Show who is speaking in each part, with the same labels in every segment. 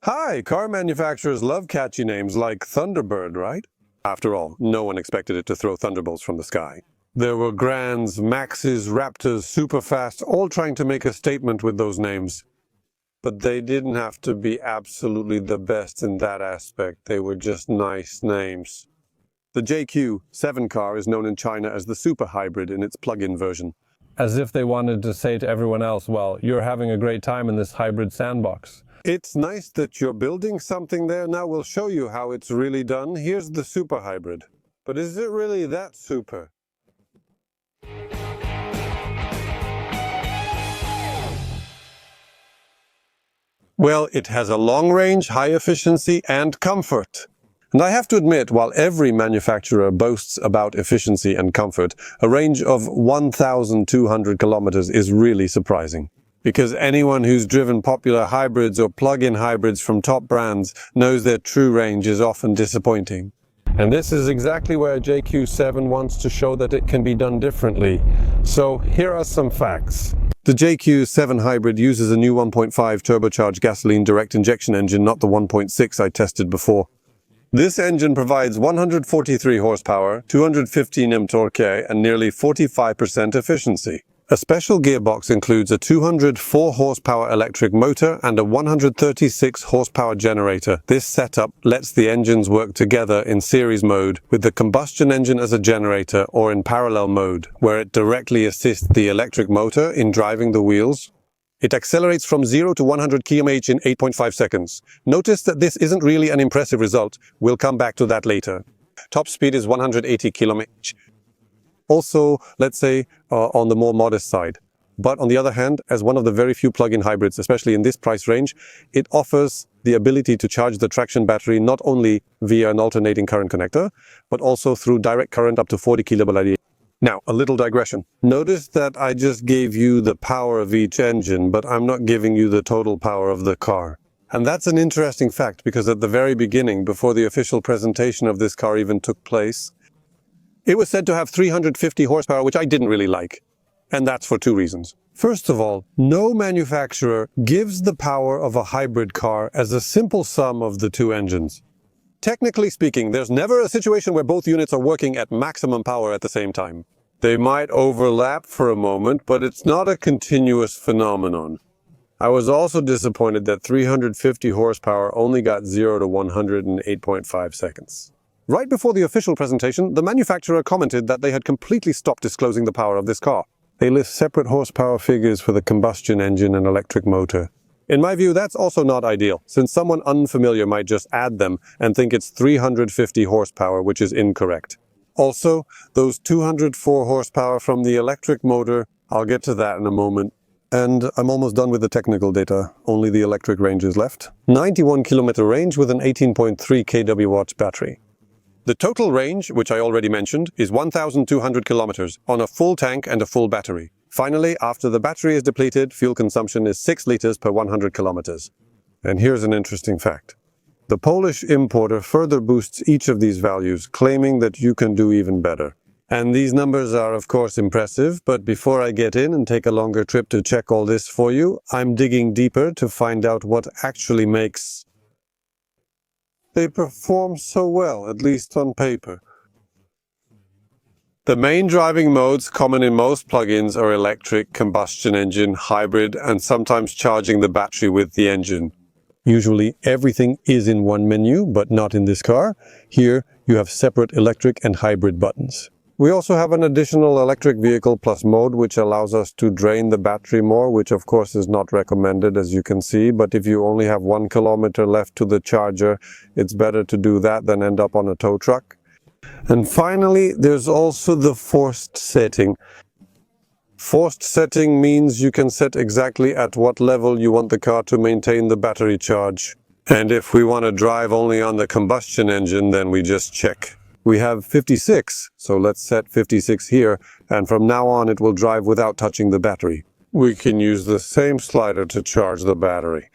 Speaker 1: Hi, car manufacturers love catchy names like Thunderbird, right? After all, no one expected it to throw thunderbolts from the sky. There were Grands, Maxes, Raptors, Superfast, all trying to make a statement with those names. But they didn't have to be absolutely the best in that aspect. They were just nice names. The Jaecoo 7 car is known in China as the Super Hybrid in its plug-in version.
Speaker 2: As if they wanted to say to everyone else, well, you're having a great time in this hybrid sandbox.
Speaker 1: It's nice that you're building something there. Now we'll show you how it's really done. Here's the Super Hybrid. But is it really that super? Well, it has a long range, high efficiency, and comfort. And I have to admit, while every manufacturer boasts about efficiency and comfort, a range of 1,200 kilometers is really surprising. Because anyone who's driven popular hybrids or plug-in hybrids from top brands knows their true range is often disappointing.
Speaker 2: And this is exactly where Jaecoo 7 wants to show that it can be done differently. So here are some facts.
Speaker 1: The Jaecoo 7 Hybrid uses a new 1.5 turbocharged gasoline direct injection engine, not the 1.6 I tested before. This engine provides 143 horsepower, 215 Nm torque, and nearly 45% efficiency. A special gearbox includes a 204 horsepower electric motor and a 136 horsepower generator. This setup lets the engines work together in series mode with the combustion engine as a generator, or in parallel mode, where it directly assists the electric motor in driving the wheels. It accelerates from 0 to 100 km/h in 8.5 seconds. Notice that this isn't really an impressive result. We'll come back to that later. Top speed is 180 km/h. Also, let's say, on the more modest side. But on the other hand, as one of the very few plug-in hybrids, especially in this price range, it offers the ability to charge the traction battery not only via an alternating current connector, but also through direct current up to 40 kVA. Now, a little digression. Notice that I just gave you the power of each engine, but I'm not giving you the total power of the car. And that's an interesting fact, because at the very beginning, before the official presentation of this car even took place, it was said to have 350 horsepower, which I didn't really like. And that's for two reasons. First of all, no manufacturer gives the power of a hybrid car as a simple sum of the two engines. Technically speaking, there's never a situation where both units are working at maximum power at the same time. They might overlap for a moment, but it's not a continuous phenomenon. I was also disappointed that 350 horsepower only got 0 to 100 in 8.5 seconds. Right before the official presentation, the manufacturer commented that they had completely stopped disclosing the power of this car. They list separate horsepower figures for the combustion engine and electric motor. In my view, that's also not ideal, since someone unfamiliar might just add them and think it's 350 horsepower, which is incorrect. Also, those 204 horsepower from the electric motor, I'll get to that in a moment. And I'm almost done with the technical data, only the electric range is left. 91 kilometer range with an 18.3 kW battery. The total range, which I already mentioned, is 1,200 kilometers on a full tank and a full battery. Finally, after the battery is depleted, fuel consumption is 6 liters per 100 kilometers. And here's an interesting fact. The Polish importer further boosts each of these values, claiming that you can do even better. And these numbers are of course impressive, but before I get in and take a longer trip to check all this for you, I'm digging deeper to find out what actually makes they perform so well, at least on paper. The main driving modes common in most plug-ins are electric, combustion engine, hybrid, and sometimes charging the battery with the engine. Usually everything is in one menu, but not in this car. Here you have separate electric and hybrid buttons. We also have an additional electric vehicle plus mode, which allows us to drain the battery more, which of course is not recommended, as you can see. But if you only have 1 kilometer left to the charger, it's better to do that than end up on a tow truck. And finally, there's also the forced setting. Forced setting means you can set exactly at what level you want the car to maintain the battery charge. And if we want to drive only on the combustion engine, then we just check. We have 56, so let's set 56 here, and from now on it will drive without touching the battery. We can use the same slider to charge the battery.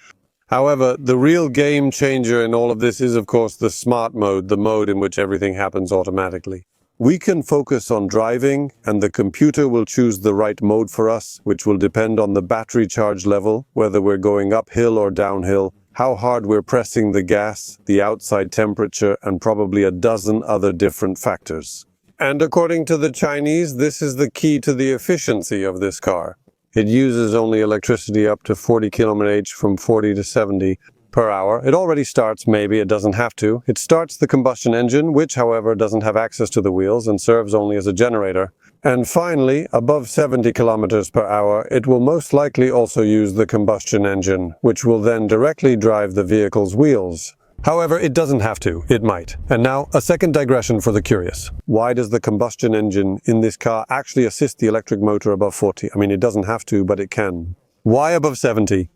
Speaker 1: However, the real game changer in all of this is of course the smart mode, the mode in which everything happens automatically. We can focus on driving, and the computer will choose the right mode for us, which will depend on the battery charge level, whether we're going uphill or downhill, how hard we're pressing the gas, the outside temperature, and probably a dozen other different factors. And according to the Chinese, this is the key to the efficiency of this car. It uses only electricity up to 40 km/h from 40 to 70 per hour. It already starts, maybe it doesn't have to. It starts the combustion engine, which however doesn't have access to the wheels and serves only as a generator. And finally, above 70 kilometers per hour, it will most likely also use the combustion engine, which will then directly drive the vehicle's wheels. However, it doesn't have to. It might. And now, a second digression for the curious. Why does the combustion engine in this car actually assist the electric motor above 40? I mean, it doesn't have to, but it can. Why above 70?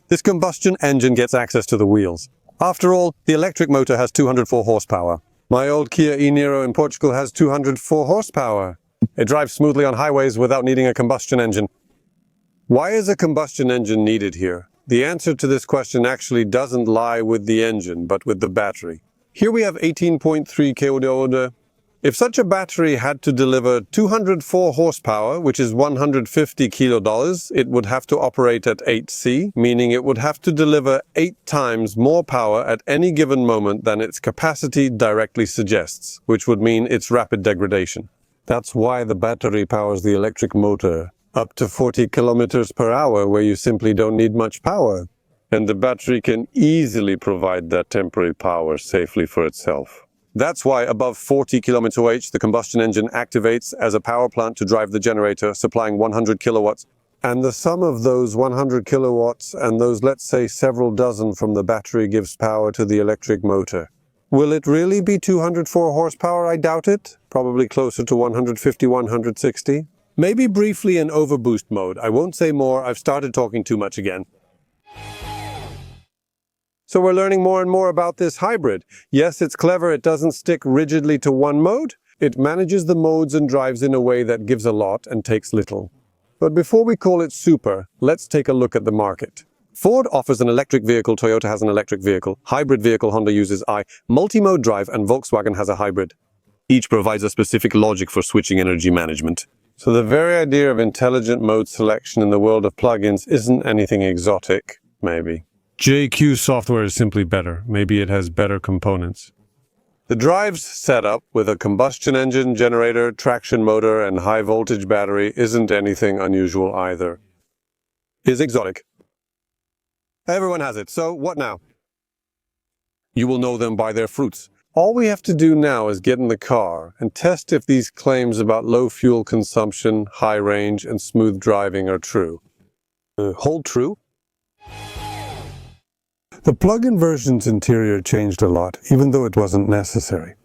Speaker 1: This combustion engine gets access to the wheels. After all, the electric motor has 204 horsepower. My old Kia e-Niro in Portugal has 204 horsepower. It drives smoothly on highways without needing a combustion engine. Why is a combustion engine needed here? The answer to this question actually doesn't lie with the engine, but with the battery. Here we have 18.3 kWh. If such a battery had to deliver 204 horsepower, which is $150 kilos, it would have to operate at 8C, meaning it would have to deliver 8 times more power at any given moment than its capacity directly suggests, which would mean its rapid degradation. That's why the battery powers the electric motor up to 40 kilometers per hour, where you simply don't need much power. And the battery can easily provide that temporary power safely for itself. That's why above 40 km/h, the combustion engine activates as a power plant to drive the generator, supplying 100 kilowatts. And the sum of those 100 kilowatts and those, let's say, several dozen from the battery gives power to the electric motor. Will it really be 204 horsepower? I doubt it. Probably closer to 150, 160. Maybe briefly in overboost mode. I won't say more. I've started talking too much again. So we're learning more and more about this hybrid. Yes, it's clever. It doesn't stick rigidly to one mode. It manages the modes and drives in a way that gives a lot and takes little. But before we call it super, let's take a look at the market. Ford offers an electric vehicle, Toyota has an electric vehicle, hybrid vehicle Honda uses multi-mode drive, and Volkswagen has a hybrid. Each provides a specific logic for switching energy management. So the very idea of intelligent mode selection in the world of plugins isn't anything exotic, maybe.
Speaker 2: Jaecoo software is simply better. Maybe it has better components.
Speaker 1: The drive's setup with a combustion engine, generator, traction motor, and high voltage battery isn't anything unusual either. Is exotic. Everyone has it, so what now? You will know them by their fruits. All we have to do now is get in the car and test if these claims about low fuel consumption, high range, and smooth driving are true. Hold true?
Speaker 2: The plug-in version's interior changed a lot, even though it wasn't necessary.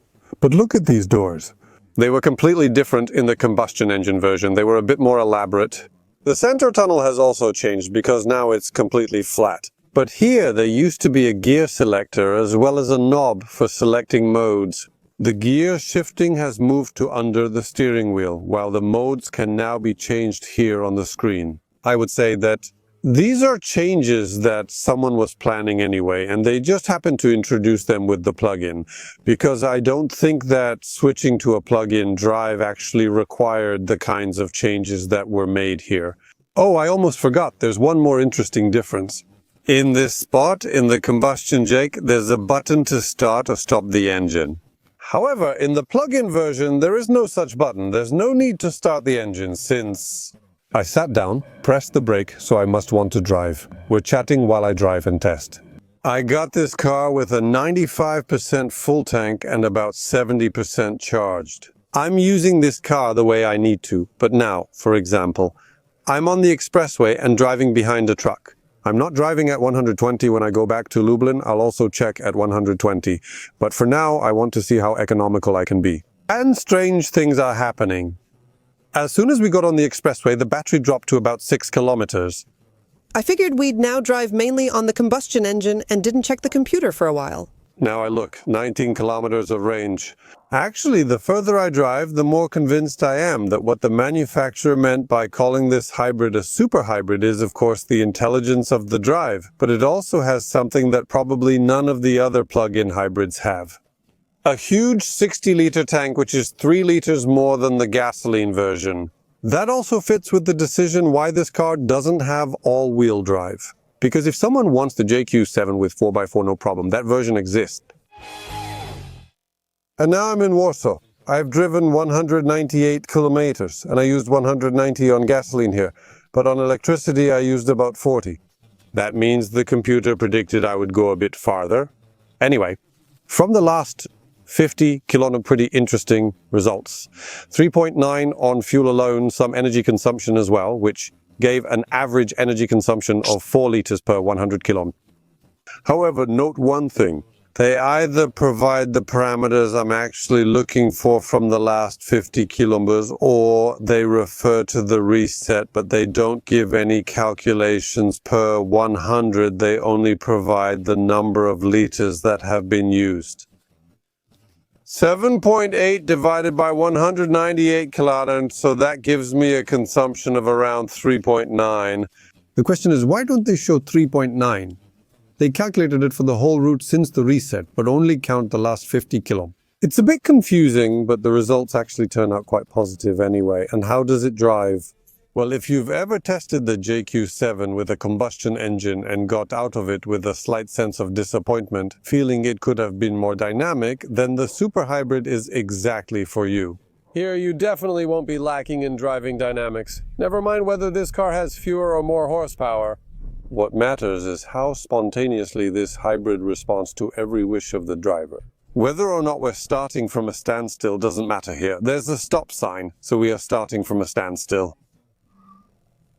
Speaker 2: But look at these doors.
Speaker 1: They were completely different in the combustion engine version. They were a bit more elaborate. The center tunnel has also changed because now it's completely flat. But here there used to be a gear selector as well as a knob for selecting modes. The gear shifting has moved to under the steering wheel, while the modes can now be changed here on the screen. I would say that these are changes that someone was planning anyway, and they just happened to introduce them with the plug-in, because I don't think that switching to a plug-in drive actually required the kinds of changes that were made here. Oh, I almost forgot, there's one more interesting difference. In this spot, in the combustion Jake, there's a button to start or stop the engine. However, in the plug-in version, there is no such button. There's no need to start the engine since I sat down, pressed the brake, so I must want to drive. We're chatting while I drive and test. I got this car with a 95% full tank and about 70% charged. I'm using this car the way I need to, but now, for example, I'm on the expressway and driving behind a truck. I'm not driving at 120 when I go back to Lublin. I'll also check at 120. But for now, I want to see how economical I can be. And strange things are happening. As soon as we got on the expressway, the battery dropped to about 6 kilometers.
Speaker 3: I figured we'd now drive mainly on the combustion engine and didn't check the computer for a while.
Speaker 1: Now I look, 19 kilometers of range. Actually, the further I drive, the more convinced I am that what the manufacturer meant by calling this hybrid a super hybrid is, of course, the intelligence of the drive. But it also has something that probably none of the other plug-in hybrids have. A huge 60-liter tank, which is 3 liters more than the gasoline version. That also fits with the decision why this car doesn't have all-wheel drive. Because if someone wants the Jaecoo 7 with 4x4, no problem. That version exists. And now I'm in Warsaw. I've driven 198 kilometers, and I used 190 on gasoline here. But on electricity, I used about 40. That means the computer predicted I would go a bit farther. Anyway, from the last 50 kilometers, pretty interesting results. 3.9 on fuel alone, some energy consumption as well, which gave an average energy consumption of 4 liters per 100 kilometers. However, note one thing. They either provide the parameters I'm actually looking for from the last 50 kilometers, or they refer to the reset, but they don't give any calculations per 100. They only provide the number of liters that have been used. 7.8 divided by 198 kilometers, so that gives me a consumption of around 3.9.
Speaker 2: The question is, why don't they show 3.9? They calculated it for the whole route since the reset, but only count the last 50 km.
Speaker 1: It's a bit confusing, but the results actually turn out quite positive anyway. And how does it drive? Well, if you've ever tested the Jaecoo 7 with a combustion engine and got out of it with a slight sense of disappointment, feeling it could have been more dynamic, then the Super Hybrid is exactly for you. Here you definitely won't be lacking in driving dynamics. Never mind whether this car has fewer or more horsepower. What matters is how spontaneously this hybrid responds to every wish of the driver. Whether or not we're starting from a standstill doesn't matter here. There's a stop sign, so we are starting from a standstill.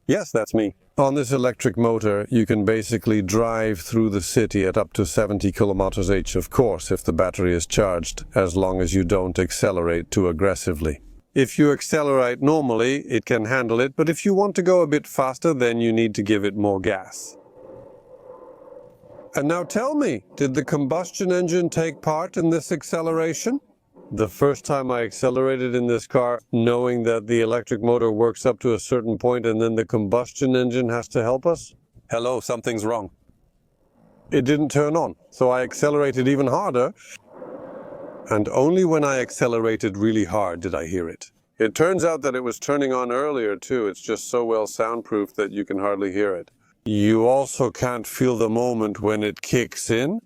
Speaker 1: Yes, that's me. On this electric motor, you can basically drive through the city at up to 70 kilometers h, of course, if the battery is charged, as long as you don't accelerate too aggressively. If you accelerate normally, it can handle it, but if you want to go a bit faster, then you need to give it more gas. And now tell me, did the combustion engine take part in this acceleration? The first time I accelerated in this car, knowing that the electric motor works up to a certain point and then the combustion engine has to help us? Hello, something's wrong. It didn't turn on, so I accelerated even harder. And only when I accelerated really hard did I hear it. It turns out that it was turning on earlier too. It's just so well soundproofed that you can hardly hear it. You also can't feel the moment when it kicks in.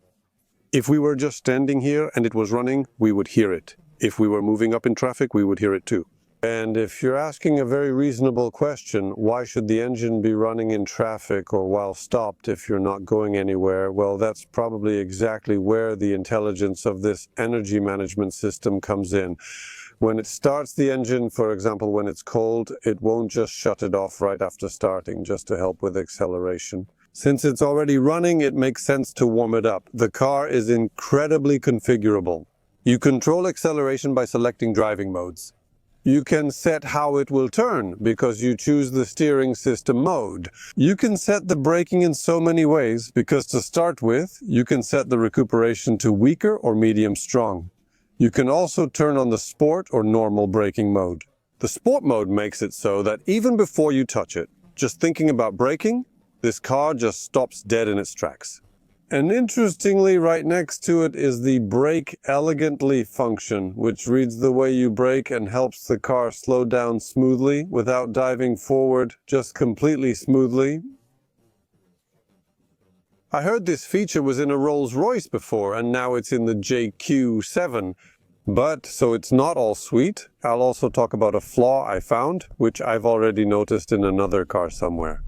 Speaker 1: If we were just standing here and it was running, we would hear it. If we were moving up in traffic, we would hear it too. And if you're asking a very reasonable question, why should the engine be running in traffic or while stopped if you're not going anywhere? Well, that's probably exactly where the intelligence of this energy management system comes in. When it starts the engine, for example, when it's cold, it won't just shut it off right after starting, just to help with acceleration. Since it's already running, it makes sense to warm it up. The car is incredibly configurable. You control acceleration by selecting driving modes. You can set how it will turn because you choose the steering system mode. You can set the braking in so many ways because to start with, you can set the recuperation to weaker or medium strong. You can also turn on the sport or normal braking mode. The sport mode makes it so that even before you touch it, just thinking about braking, this car just stops dead in its tracks. And interestingly, right next to it is the brake elegantly function, which reads the way you brake and helps the car slow down smoothly without diving forward, just completely smoothly. I heard this feature was in a Rolls-Royce before, and now it's in the Jaecoo 7. But, so it's not all sweet. I'll also talk about a flaw I found, which I've already noticed in another car somewhere.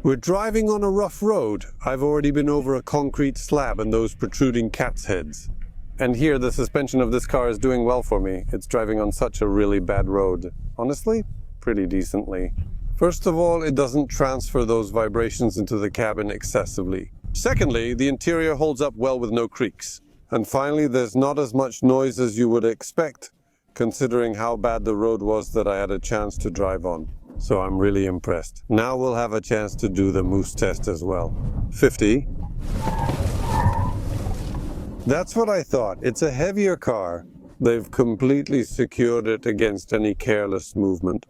Speaker 1: We're driving on a rough road. I've already been over a concrete slab and those protruding cat's heads. And here, the suspension of this car is doing well for me. It's driving on such a really bad road. Honestly, pretty decently. First of all, it doesn't transfer those vibrations into the cabin excessively. Secondly, the interior holds up well with no creaks. And finally, there's not as much noise as you would expect, considering how bad the road was that I had a chance to drive on. So I'm really impressed. Now we'll have a chance to do the moose test as well. 50. That's what I thought. It's a heavier car. They've completely secured it against any careless movement.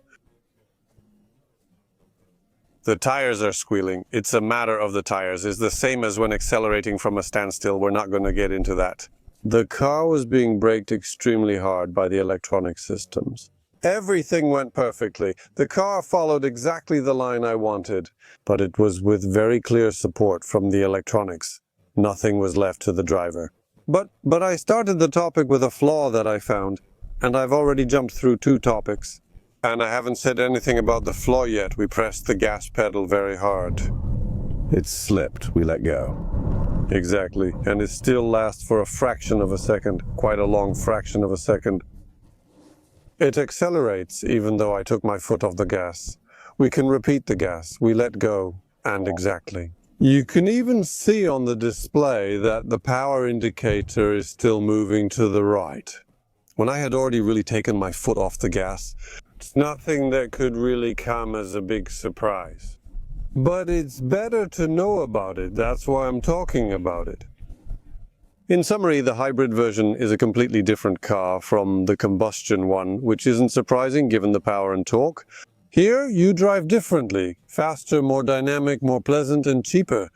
Speaker 1: The tires are squealing. It's a matter of the tires. It's the same as when accelerating from a standstill. We're not going to get into that. The car was being braked extremely hard by the electronic systems. Everything went perfectly. The car followed exactly the line I wanted, but it was with very clear support from the electronics. Nothing was left to the driver. But I started the topic with a flaw that I found, and I've already jumped through 2 topics. And I haven't said anything about the flaw yet. We pressed the gas pedal very hard.
Speaker 2: It slipped. We let go.
Speaker 1: Exactly, and it still lasts for a fraction of a second, quite a long fraction of a second. It accelerates even though I took my foot off the gas. We can repeat the gas, we let go, and exactly. You can even see on the display that the power indicator is still moving to the right. When I had already really taken my foot off the gas, it's nothing that could really come as a big surprise. But it's better to know about it, that's why I'm talking about it. In summary, the hybrid version is a completely different car from the combustion one, which isn't surprising given the power and torque. Here, you drive differently, faster, more dynamic, more pleasant, and cheaper,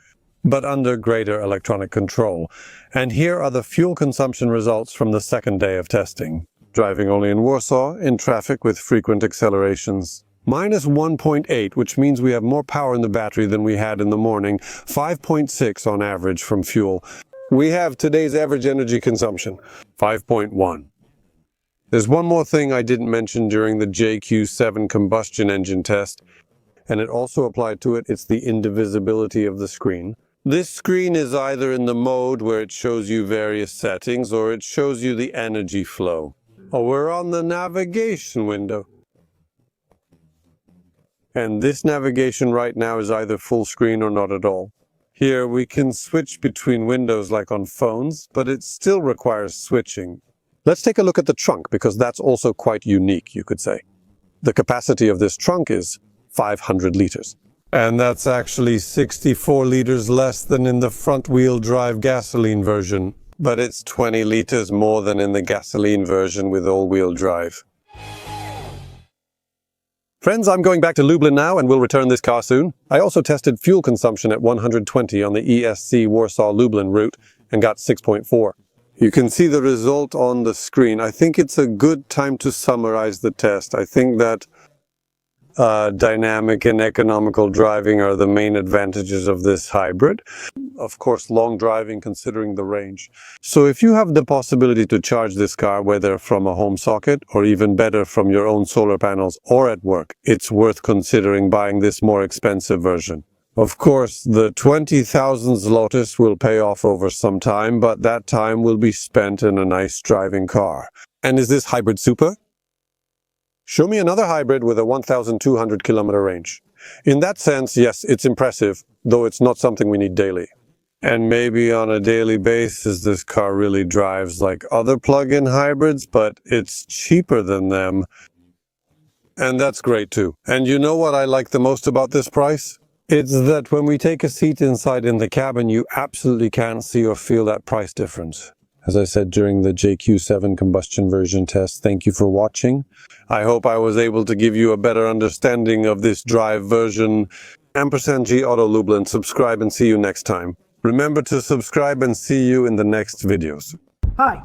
Speaker 1: but under greater electronic control. And here are the fuel consumption results from the second day of testing. Driving only in Warsaw, in traffic with frequent accelerations. Minus 1.8, which means we have more power in the battery than we had in the morning. 5.6 on average from fuel. We have today's average energy consumption, 5.1. There's one more thing I didn't mention during the Jaecoo 7 combustion engine test, and it also applied to it. It's the indivisibility of the screen. This screen is either in the mode where it shows you various settings, or it shows you the energy flow. Or we're on the navigation window. And this navigation right now is either full screen or not at all. Here we can switch between windows like on phones, but it still requires switching. Let's take a look at the trunk, because that's also quite unique, you could say. The capacity of this trunk is 500 liters. And that's actually 64 liters less than in the front-wheel drive gasoline version. But it's 20 liters more than in the gasoline version with all-wheel drive. Friends, I'm going back to Lublin now and will return this car soon. I also tested fuel consumption at 120 on the ESC Warsaw-Lublin route and got 6.4. You can see the result on the screen. I think it's a good time to summarize the test. I think that dynamic and economical driving are the main advantages of this hybrid. Of course, long driving considering the range. So if you have the possibility to charge this car, whether from a home socket or even better from your own solar panels or at work, it's worth considering buying this more expensive version. Of course, the 20,000 zlotys will pay off over some time, but that time will be spent in a nice driving car. And is this hybrid super? Show me another hybrid with a 1,200 kilometer range. In that sense, yes, it's impressive, though it's not something we need daily. And maybe on a daily basis, this car really drives like other plug-in hybrids, but it's cheaper than them. And that's great too. And you know what I like the most about this price? It's that when we take a seat inside in the cabin, you absolutely can't see or feel that price difference. As I said during the Jaecoo 7 combustion version test, thank you for watching. I hope I was able to give you a better understanding of this drive version. &G Auto Lublin, subscribe and see you next time. Remember to subscribe and see you in the next videos.
Speaker 4: Hi,